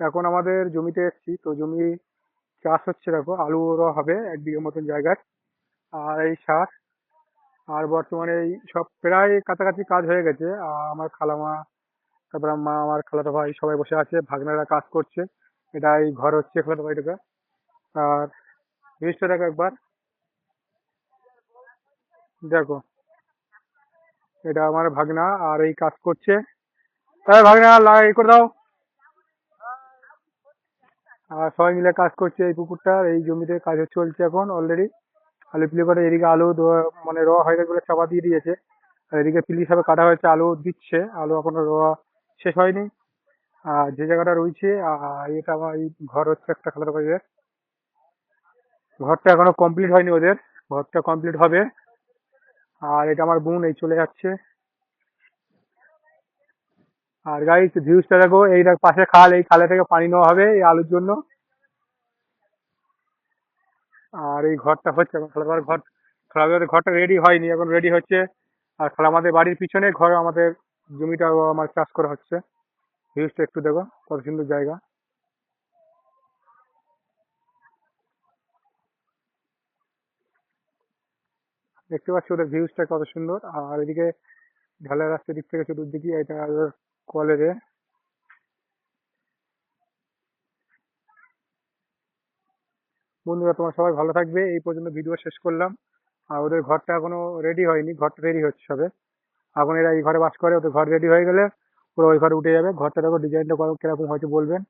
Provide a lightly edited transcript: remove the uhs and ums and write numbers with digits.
এখন আমাদের জমিতে এসেছি, তো জমি চাষ হচ্ছে, দেখো আলু রোয়া হবে 1 বিঘে মতন জায়গায়। আর এই সার, আর বর্তমানে এই সব প্রায় কাছাকাছি কাজ হয়ে গেছে। আমার খালামা, তারপর মা, আমার খালাতো ভাই সবাই বসে আছে, ভাগনারা কাজ করছে। এটা এই ঘর হচ্ছে খালাতো ভাইটাকে। আর জিনিসটা দেখো একবার, দেখো এটা আমার ভাগনা আর এই কাজ করছে। তাই ভাগনা এই করে দাও। আর সবাই মিলে কাজ করছে এই পুকুরটার, এই জমিতে কাজ চলছে এখন অলরেডি। আলু পিলি করে এদিকে আলু মানে রোয়া হয়ে গেলে চাপা দিয়ে দিয়েছে। আর এদিকে পিলি হিসাবে কাটা হয়েছে, আলু দিচ্ছে, আলু এখনো রোয়া শেষ হয়নি। আর যে জায়গাটা রয়েছে, এটা আমার এই ঘর হচ্ছে একটা খালাতো ভাইয়ের। ঘরটা এখনো কমপ্লিট হয়নি ওদের, ঘরটা কমপ্লিট হবে। আর এটা আমার বোন এই চলে যাচ্ছে। আর গাইস ভিউজটা দেখো, এই দেখ পাশে খাল, এই খালে থেকে পানি নেওয়া হবে এই আলুর জন্য। আর এই ঘরটা হচ্ছে এখন, খালাবার ঘর, খালাদের ঘরটা রেডি হয়নি, এখন রেডি হচ্ছে। আর খালা আমাদের বাড়ির পিছনে ঘর, আমাদের জমিটা আমার চাষ করা হচ্ছে। ভিউজটা একটু দেখো, কত সুন্দর জায়গা। দেখতে পাচ্ছি ওদের ভিউজটা কত সুন্দর। আর এদিকে ঢালাই রাস্তার দিক থেকে চতুর্দিকে এটা কলেরে। বন্ধুরা তোমরা সবাই ভালো থাকবে, এই পর্যন্ত ভিডিও শেষ করলাম। আর ওদের ঘরটা এখনো রেডি হয়নি, ঘরটা রেডি হচ্ছে সবে। এখন এরা এই ঘরে বাস করে, ওদের ঘর রেডি হয়ে গেলে ওরা ওই ঘরে উঠে যাবে। ঘরটা দেখো, ডিজাইনটা কিরকম হয়েছে বলবেন।